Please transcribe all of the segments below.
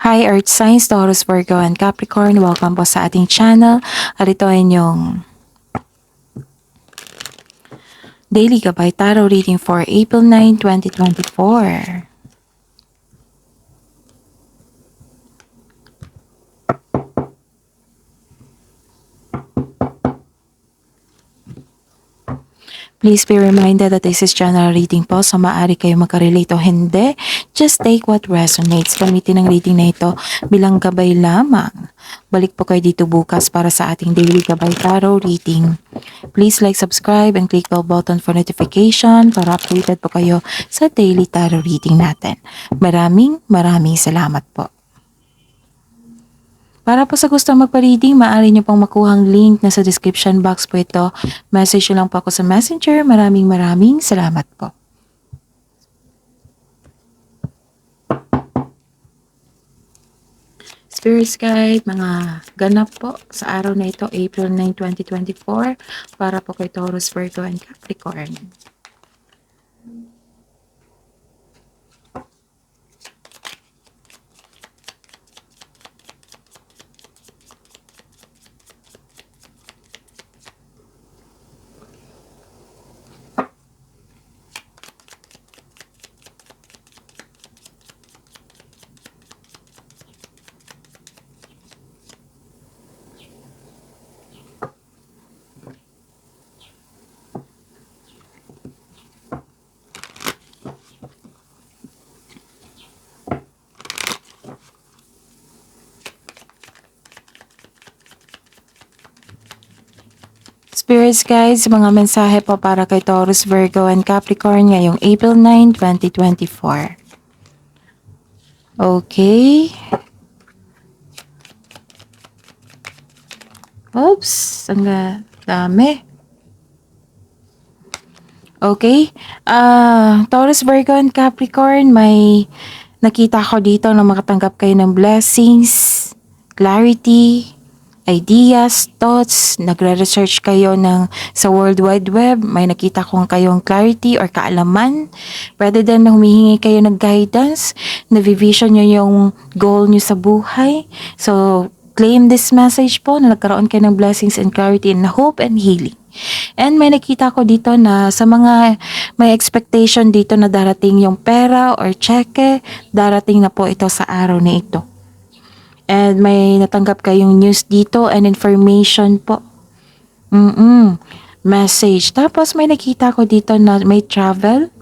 Hi Earth Signs, Taurus, Virgo, and Capricorn. Welcome po sa ating channel. At ito ay inyong Daily Gabay Tarot Reading for April 9, 2024. Please be reminded that this is general reading po, so maaari kayo magka-relate o hindi. Just take what resonates. Gamitin ang reading na ito bilang gabay lamang. Balik po kayo dito bukas para sa ating Daily Gabay Tarot Reading. Please like, subscribe, and click bell button for notification para updated po kayo sa Daily Tarot Reading natin. Maraming salamat po. Para po sa gusto magpa-reading, maaari niyo pong makuhang link na sa description box po ito. Message niyo lang po ako sa Messenger. Maraming salamat po. Spirit Guide, mga ganap po sa araw na ito, April 9, 2024, para po kay Taurus, Virgo, and Capricorn. Spirits guides, mga mensahe po para kay Taurus, Virgo, and Capricorn ngayong April 9, 2024. Okay. Oops, ang dami. Okay. Taurus, Virgo, and Capricorn, may nakita ko dito na makatanggap kayo ng blessings, clarity, ideas, thoughts, nagre-research kayo sa World Wide Web, may nakita kong kayong clarity or kaalaman. Pwede din na humihingi kayo ng guidance, na-vision nyo yung goal nyo sa buhay. So, claim this message po na nagkaroon kayo ng blessings and clarity and hope and healing. And may nakita ko dito na sa mga may expectation dito na darating yung pera or cheque, darating na po ito sa araw na ito. And may natanggap kayong news dito and information po. Message. Tapos may nakita ko dito na may travel.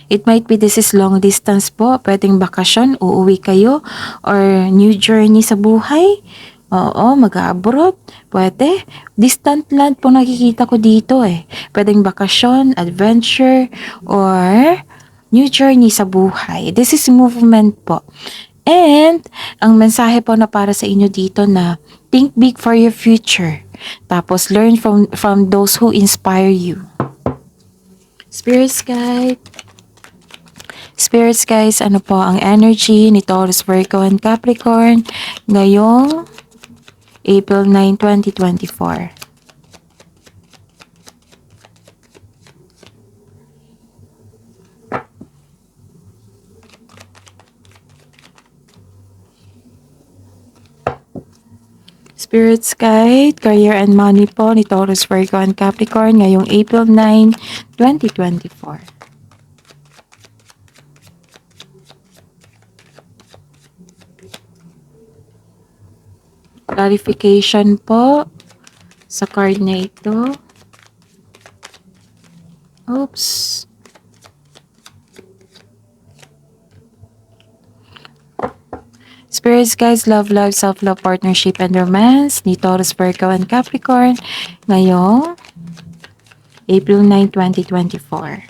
It might be this is long distance po. Pwedeng bakasyon, uuwi kayo. Or new journey sa buhay. Oo, mag-abroad. Pwede. Distant land po nakikita ko dito eh. Pwedeng bakasyon, adventure, or new journey sa buhay. This is movement po. And, ang mensahe po na para sa inyo dito na think big for your future. Tapos, learn from those who inspire you. Spirits guide. Spirits guys, ano po ang energy ni Taurus, Virgo, and Capricorn ngayong April 9, 2024. Spirits Guide, Career and Money po ni Taurus, Virgo, and Capricorn ngayong April 9, 2024. Clarification po sa card na ito. Oops. Spirits guys, love, self-love, partnership, and romance ni Taurus, Virgo, and Capricorn ngayong April 9, 2024.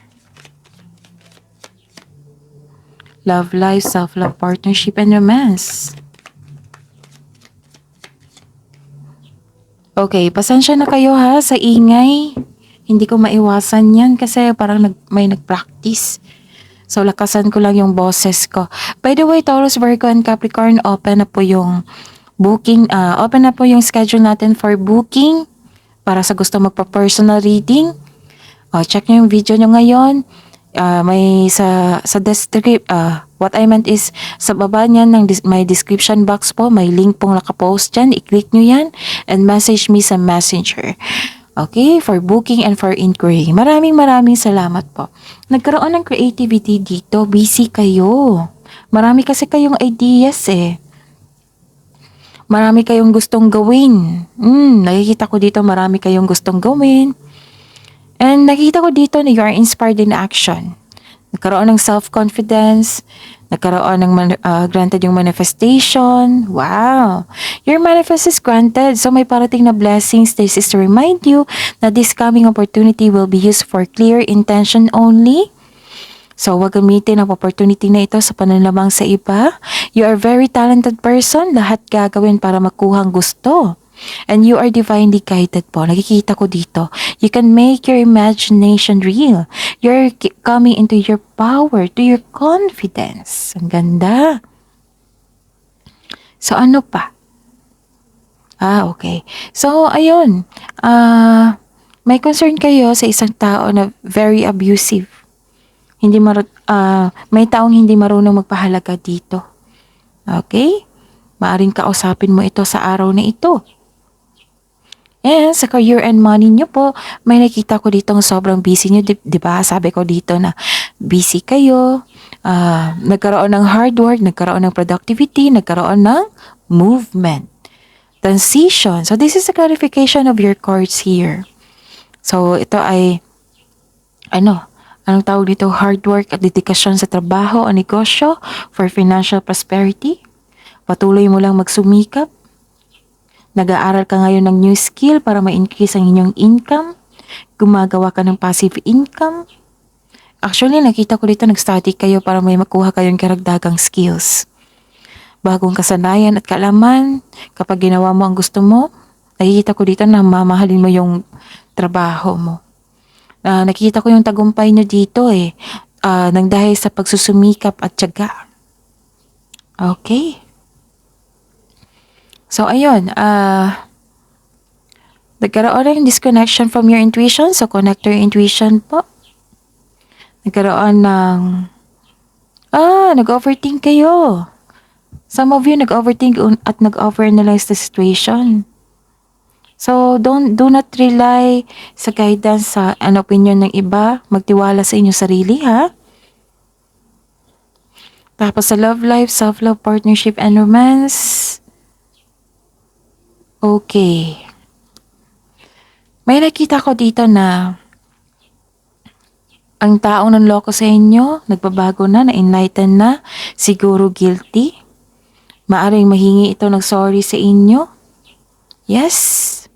Love life, self-love, partnership, and romance. Okay, pasensya na kayo ha sa ingay. Hindi ko maiwasan yan kasi parang may nag-practice. So, lakasan ko lang yung boses ko. By the way, Taurus, Virgo, and Capricorn, open na po yung booking, open na po yung schedule natin for booking para sa gusto magpa-personal reading. Check nyo yung video nyo ngayon. May sa What I meant is, sa baba niyan ng may description box po, may link pong nakapost dyan. I-click nyo yan and message me sa messenger. Okay, for booking and for inquiry. Maraming salamat po. Nagkaroon ng creativity dito. Busy kayo. Marami kasi kayong ideas eh. Marami kayong gustong gawin. Nakikita ko dito marami kayong gustong gawin. And nakikita ko dito na you are inspired in action. Nagkaroon ng self-confidence, nagkaroon ng granted yung manifestation. Wow! Your manifest is granted. So may parating na blessings. This is to remind you that this coming opportunity will be used for clear intention only. So wag gamitin ang opportunity na ito sa pananlamang sa iba. You are a very talented person. Lahat gagawin para makuhang gusto. And you are divinely guided po. Nakikita ko dito. You can make your imagination real. You're coming into your power, to your confidence. Ang ganda. So, ano pa? Okay. So, ayun. May concern kayo sa isang tao na very abusive. May taong hindi marunong magpahalaga dito. Okay? Maaring kausapin mo ito sa araw na ito. And sa career and money nyo po, may nakita ko dito sobrang busy nyo. Diba? Sabi ko dito na busy kayo. Nagkaroon ng hard work, nagkaroon ng productivity, nagkaroon ng movement. Transition. So this is a clarification of your cards here. So ito ay, anong tawag dito? Hard work at dedikasyon sa trabaho o negosyo for financial prosperity. Patuloy mo lang magsumikap. Nag-aaral ka ngayon ng new skill para ma-increase ang inyong income. Gumagawa ka ng passive income. Actually, nakita ko dito nag-study kayo para may makuha kayong karagdagang skills. Bagong kasanayan at kaalaman. Kapag ginawa mo ang gusto mo, nakikita ko dito na mamahalin mo yung trabaho mo. Nakikita ko yung tagumpay nyo dito nang dahil sa pagsusumikap at tiyaga. Okay. So, ayun, nagkaroon ng disconnection from your intuition. So, connect your intuition po. Nagkaroon ng, nag-overthink kayo. Some of you nag-overthink at nag-overanalyze the situation. So, do not rely sa guidance sa opinion ng iba. Magtiwala sa inyong sarili, ha? Tapos sa love life, self-love, partnership, and romance. Okay. May nakita ko dito na ang taong nanloko sa inyo, nagbabago na-enlighten na, siguro guilty. Maaring mahingi ito ng sorry sa inyo. Yes.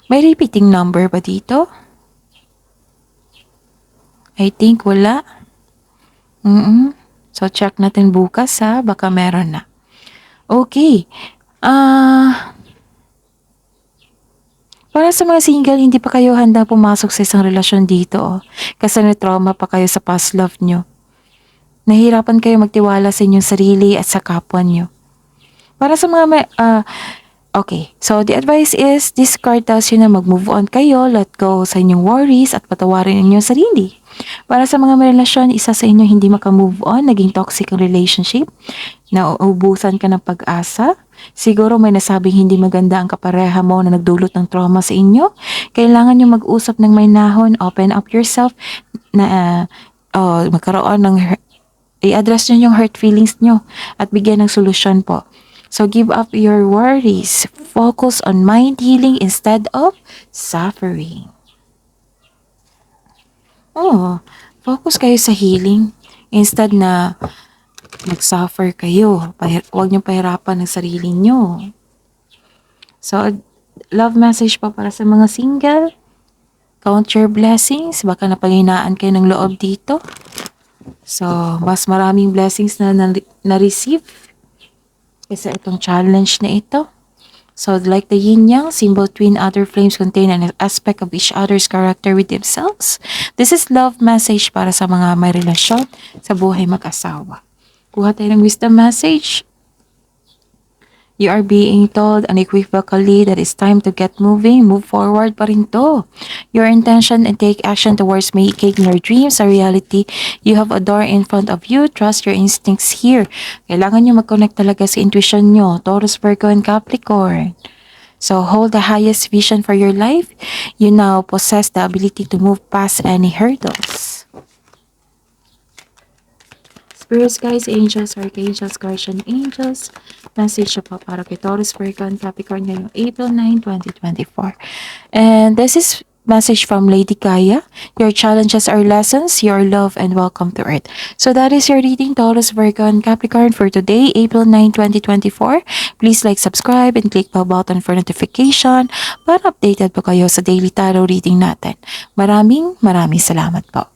May repeating number ba dito? I think wala. So check natin bukas ha, baka meron na. Okay. Para sa mga single, hindi pa kayo handa pumasok sa isang relasyon dito. Kasi na-trauma pa kayo sa past love nyo. Nahirapan kayo magtiwala sa inyong sarili at sa kapwa nyo. Para sa mga okay. So, the advice is, this card tells you na mag-move on kayo, let go sa inyong worries at patawarin inyong sarili. Para sa mga may relasyon, isa sa inyo hindi maka-move on, naging toxic ang relationship, nauubusan ka ng pag-asa, siguro may nasabing hindi maganda ang kapareha mo na nagdulot ng trauma sa inyo, kailangan nyo mag-usap ng may nahon, open up yourself, na magkaroon ng, i-address nyo yung hurt feelings nyo at bigyan ng solusyon po. So give up your worries, focus on mind healing instead of suffering. Focus kayo sa healing instead na mag-suffer kayo. Huwag niyo pahirapan ang sarili niyo. So, love message pa para sa mga single. Count your blessings. Baka napanghinaan kayo ng loob dito. So, mas maraming blessings na na-receive kaysa itong challenge na ito. So, like the yin-yang, symbol twin outer flames contain an aspect of each other's character with themselves. This is love message para sa mga may relasyon sa buhay mag-asawa. Kuha tayo ng wisdom message. You are being told unequivocally that it's time to get moving, move forward pa rin to. Your intention and take action towards making your dreams a reality. You have a door in front of you. Trust your instincts here. Kailangan nyo mag-connect talaga sa intuition nyo. Taurus, Virgo, and Capricorn. So hold the highest vision for your life. You now possess the ability to move past any hurdles. Spirits, guys, angels, archangels, guardian angels, message po para kay Taurus, Virgo, and Capricorn ngayong April 9, 2024. And this is message from Lady Gaia. Your challenges are lessons, your love, and welcome to Earth. So that is your reading, Taurus, Virgo, and Capricorn for today, April 9, 2024. Please like, subscribe, and click the button for notification para updated po kayo sa daily tarot reading natin. Maraming salamat po.